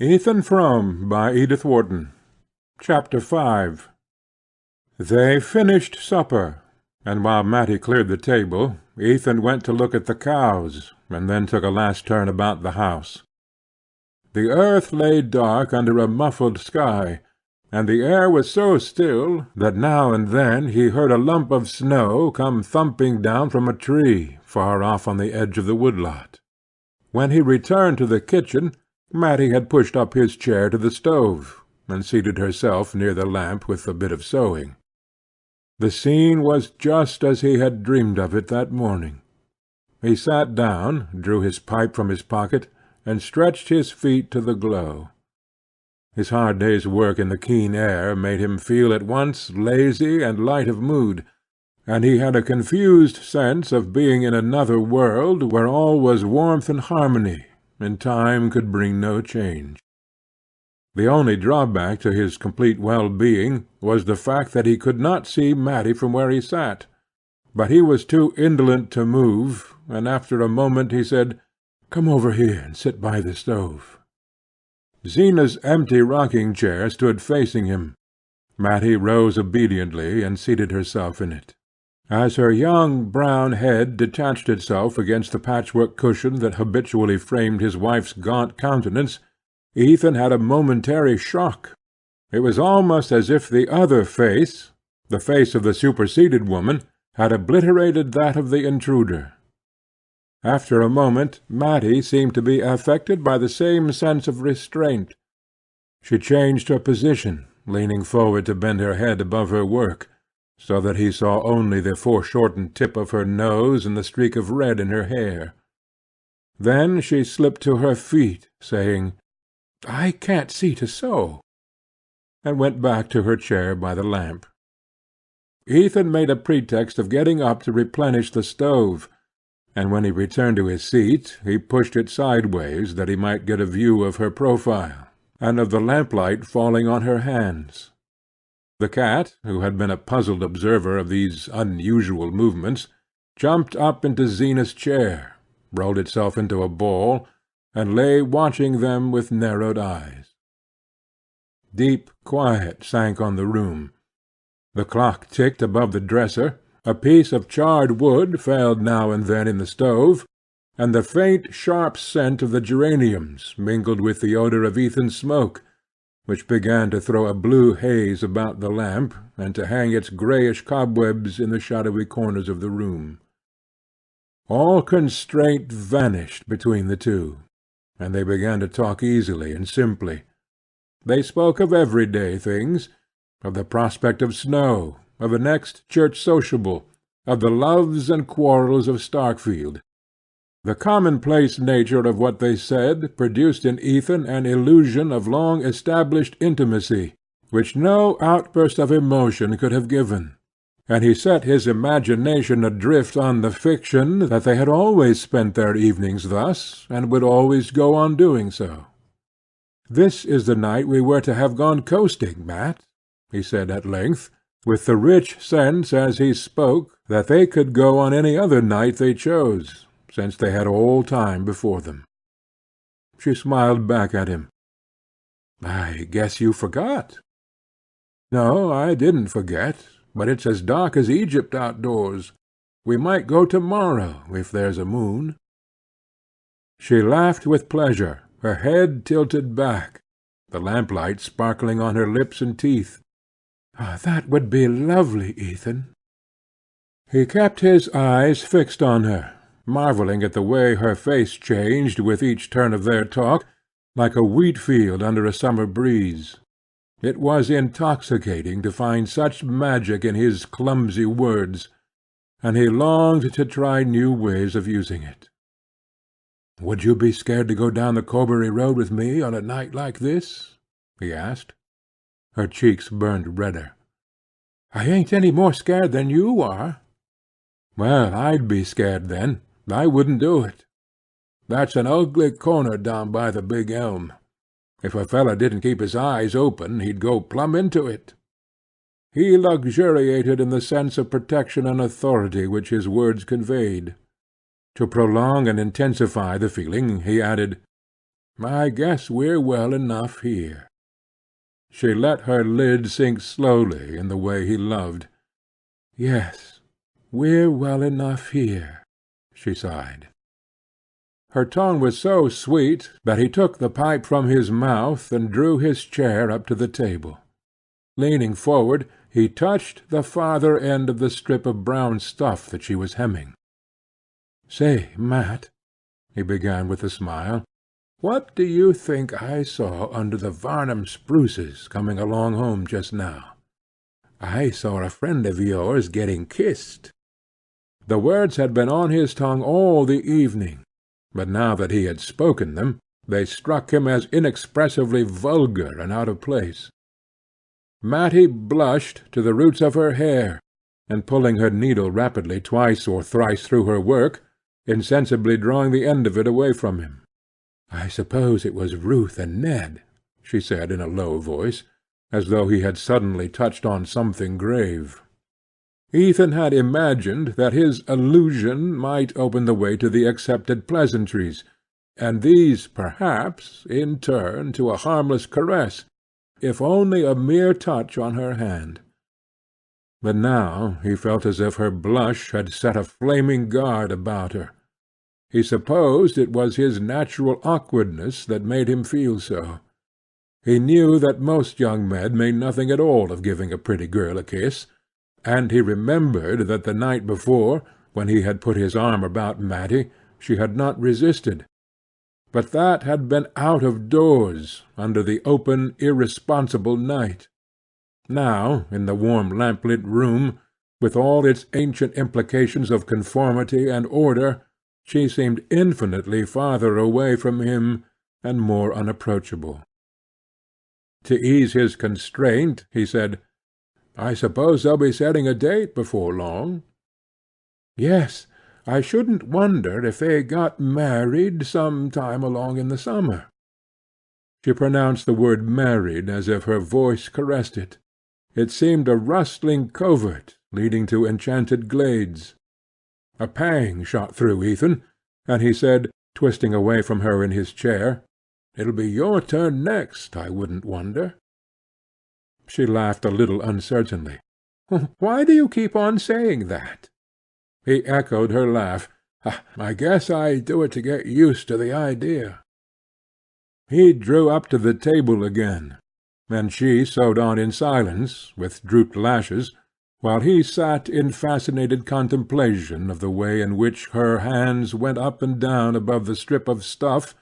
Ethan Frome by Edith Wharton. Chapter 5. They finished supper, and while Matty cleared the table, Ethan went to look at the cows, and then took a last turn about the house. The earth lay dark under a muffled sky, and the air was so still that now and then he heard a lump of snow come thumping down from a tree far off on the edge of the wood-lot. When he returned to the kitchen, Matty had pushed up his chair to the stove, and seated herself near the lamp with a bit of sewing. The scene was just as he had dreamed of it that morning. He sat down, drew his pipe from his pocket, and stretched his feet to the glow. His hard day's work in the keen air made him feel at once lazy and light of mood, and he had a confused sense of being in another world where all was warmth and harmony, and time could bring no change. The only drawback to his complete well-being was the fact that he could not see Matty from where he sat, but he was too indolent to move, and after a moment he said, "Come over here and sit by the stove." Zeena's empty rocking-chair stood facing him. Matty rose obediently and seated herself in it. As her young brown head detached itself against the patchwork cushion that habitually framed his wife's gaunt countenance, Ethan had a momentary shock. It was almost as if the other face, the face of the superseded woman, had obliterated that of the intruder. After a moment Matty seemed to be affected by the same sense of restraint. She changed her position, leaning forward to bend her head above her work, so that he saw only the foreshortened tip of her nose and the streak of red in her hair. Then she slipped to her feet, saying, "I can't see to sew," and went back to her chair by the lamp. Ethan made a pretext of getting up to replenish the stove, and when he returned to his seat he pushed it sideways that he might get a view of her profile, and of the lamplight falling on her hands. The cat, who had been a puzzled observer of these unusual movements, jumped up into Zeena's chair, rolled itself into a ball, and lay watching them with narrowed eyes. Deep quiet sank on the room. The clock ticked above the dresser, a piece of charred wood fell now and then in the stove, and the faint sharp scent of the geraniums mingled with the odour of Ethan's smoke, which began to throw a blue haze about the lamp, and to hang its greyish cobwebs in the shadowy corners of the room. All constraint vanished between the two, and they began to talk easily and simply. They spoke of everyday things, of the prospect of snow, of the next church sociable, of the loves and quarrels of Starkfield. The commonplace nature of what they said produced in Ethan an illusion of long-established intimacy, which no outburst of emotion could have given, and he set his imagination adrift on the fiction that they had always spent their evenings thus, and would always go on doing so. "This is the night we were to have gone coasting, Mat," he said at length, with the rich sense as he spoke that they could go on any other night they chose, since they had all time before them. She smiled back at him. "I guess you forgot." "No, I didn't forget, but it's as dark as Egypt outdoors. We might go to-morrow, if there's a moon." She laughed with pleasure, her head tilted back, the lamplight sparkling on her lips and teeth. "That would be lovely, Ethan." He kept his eyes fixed on her, marvelling at the way her face changed with each turn of their talk, like a wheat-field under a summer breeze. It was intoxicating to find such magic in his clumsy words, and he longed to try new ways of using it. "Would you be scared to go down the Corbury Road with me on a night like this?" he asked. Her cheeks burned redder. "I ain't any more scared than you are." "Well, I'd be scared then. I wouldn't do it. That's an ugly corner down by the big elm. If a feller didn't keep his eyes open, he'd go plumb into it." He luxuriated in the sense of protection and authority which his words conveyed. To prolong and intensify the feeling, he added, I guess we're well enough here." She let her lid sink slowly in the way he loved. "Yes, we're well enough here," she sighed. Her tone was so sweet that he took the pipe from his mouth and drew his chair up to the table. Leaning forward, he touched the farther end of the strip of brown stuff that she was hemming. "Say, Mat," he began with a smile, "what do you think I saw under the Varnum spruces coming along home just now?" "I saw a friend of yours getting kissed." The words had been on his tongue all the evening, but now that he had spoken them, they struck him as inexpressively vulgar and out of place. Matty blushed to the roots of her hair, and pulling her needle rapidly twice or thrice through her work, insensibly drawing the end of it away from him. "I suppose it was Ruth and Ned," she said in a low voice, as though he had suddenly touched on something grave. Ethan had imagined that his allusion might open the way to the accepted pleasantries, and these, perhaps, in turn, to a harmless caress, if only a mere touch on her hand. But now he felt as if her blush had set a flaming guard about her. He supposed it was his natural awkwardness that made him feel so. He knew that most young men made nothing at all of giving a pretty girl a kiss, and he remembered that the night before, when he had put his arm about Matty, she had not resisted. But that had been out of doors, under the open, irresponsible night. Now, in the warm lamplit room, with all its ancient implications of conformity and order, she seemed infinitely farther away from him, and more unapproachable. To ease his constraint, he said, "I suppose they'll be setting a date before long." "Yes, I shouldn't wonder if they got married some time along in the summer." She pronounced the word married as if her voice caressed it. It seemed a rustling covert leading to enchanted glades. A pang shot through Ethan, and he said, twisting away from her in his chair, "It'll be your turn next, I wouldn't wonder." She laughed a little uncertainly. "Why do you keep on saying that?" He echoed her laugh. "I guess I do it to get used to the idea." He drew up to the table again, and she sewed on in silence, with drooped lashes, while he sat in fascinated contemplation of the way in which her hands went up and down above the strip of stuff,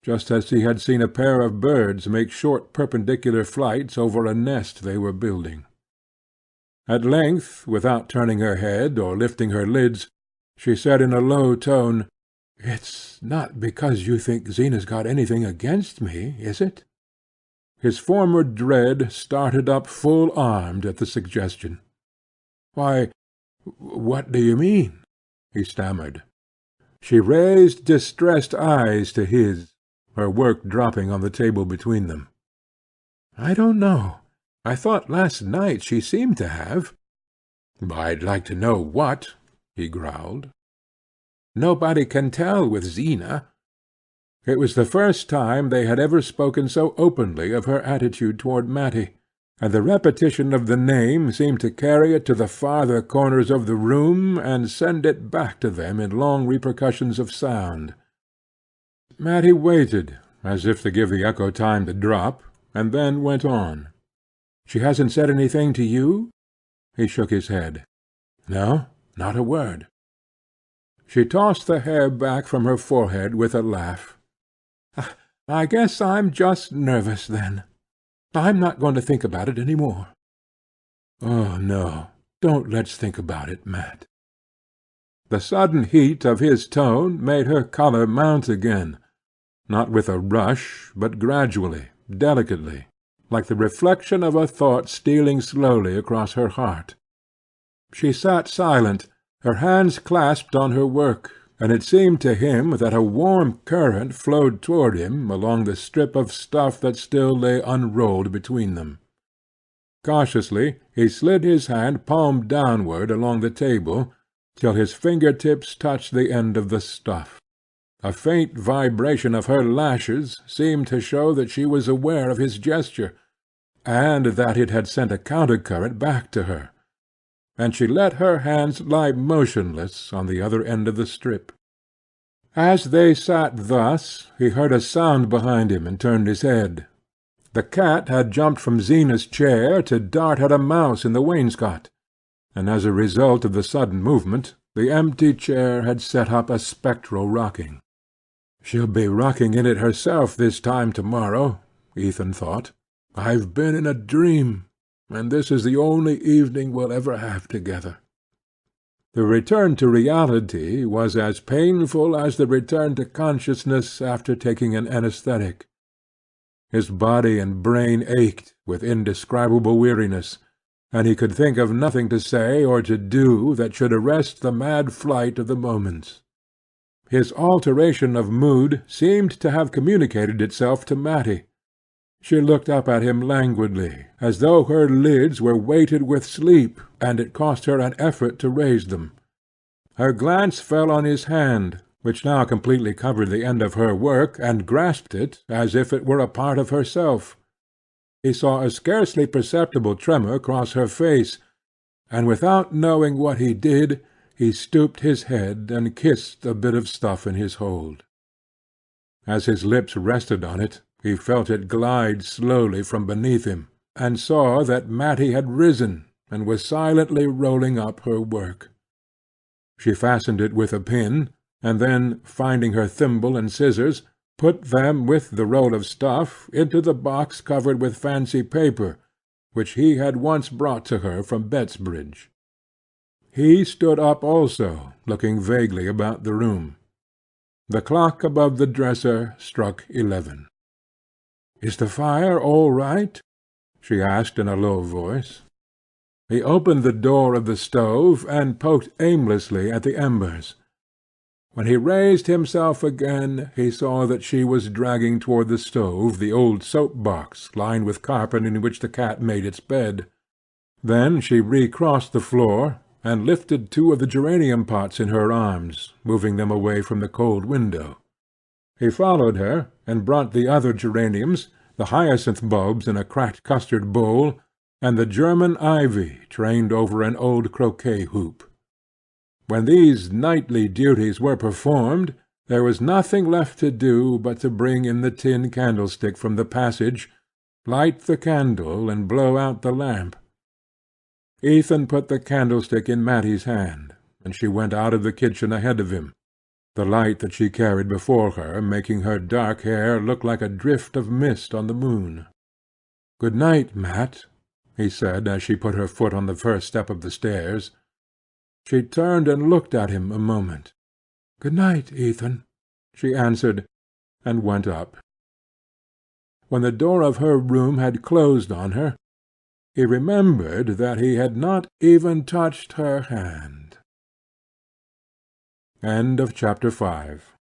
just as he had seen a pair of birds make short perpendicular flights over a nest they were building. At length, without turning her head or lifting her lids, she said in a low tone, "It's not because you think Zeena's got anything against me, is it?" His former dread started up full-armed at the suggestion. "Why, what do you mean?" he stammered. She raised distressed eyes to his, her work dropping on the table between them. "I don't know. I thought last night she seemed to have." "I'd like to know what," he growled. "Nobody can tell with Zeena." It was the first time they had ever spoken so openly of her attitude toward Matty, and the repetition of the name seemed to carry it to the farther corners of the room, and send it back to them in long repercussions of sound. Matty waited, as if to give the echo time to drop, and then went on. "She hasn't said anything to you?" He shook his head. "No, not a word." She tossed the hair back from her forehead with a laugh. "I guess I'm just nervous, then. I'm not going to think about it any more." "Oh, no, don't let's think about it, Mat." The sudden heat of his tone made her colour mount again, not with a rush, but gradually, delicately, like the reflection of a thought stealing slowly across her heart. She sat silent, her hands clasped on her work, and it seemed to him that a warm current flowed toward him along the strip of stuff that still lay unrolled between them. Cautiously he slid his hand palm downward along the table, till his finger-tips touched the end of the stuff. A faint vibration of her lashes seemed to show that she was aware of his gesture, and that it had sent a counter-current back to her, and she let her hands lie motionless on the other end of the strip. As they sat thus, he heard a sound behind him and turned his head. The cat had jumped from Zeena's chair to dart at a mouse in the wainscot, and as a result of the sudden movement, the empty chair had set up a spectral rocking. "She'll be rocking in it herself this time to-morrow," Ethan thought. "I've been in a dream, and this is the only evening we'll ever have together." The return to reality was as painful as the return to consciousness after taking an anaesthetic. His body and brain ached with indescribable weariness, and he could think of nothing to say or to do that should arrest the mad flight of the moments. His alteration of mood seemed to have communicated itself to Matty. She looked up at him languidly, as though her lids were weighted with sleep, and it cost her an effort to raise them. Her glance fell on his hand, which now completely covered the end of her work, and grasped it as if it were a part of herself. He saw a scarcely perceptible tremor cross her face, and without knowing what he did, he stooped his head and kissed a bit of stuff in his hold. As his lips rested on it, he felt it glide slowly from beneath him, and saw that Matty had risen, and was silently rolling up her work. She fastened it with a pin, and then, finding her thimble and scissors, put them with the roll of stuff into the box covered with fancy paper, which he had once brought to her from Bettsbridge. He stood up also, looking vaguely about the room. The clock above the dresser struck 11. "Is the fire all right?" she asked in a low voice. He opened the door of the stove, and poked aimlessly at the embers. When he raised himself again, he saw that she was dragging toward the stove the old soap-box lined with carpet in which the cat made its bed. Then she recrossed the floor, and lifted 2 of the geranium pots in her arms, moving them away from the cold window. He followed her, and brought the other geraniums, the hyacinth bulbs in a cracked custard bowl, and the German ivy trained over an old croquet hoop. When these nightly duties were performed, there was nothing left to do but to bring in the tin candlestick from the passage, light the candle, and blow out the lamp. Ethan put the candlestick in Matty's hand, and she went out of the kitchen ahead of him, the light that she carried before her making her dark hair look like a drift of mist on the moon. "Good night, Mat," he said, as she put her foot on the first step of the stairs. She turned and looked at him a moment. "Good night, Ethan," she answered, and went up. When the door of her room had closed on her, he remembered that he had not even touched her hand. End of chapter 5.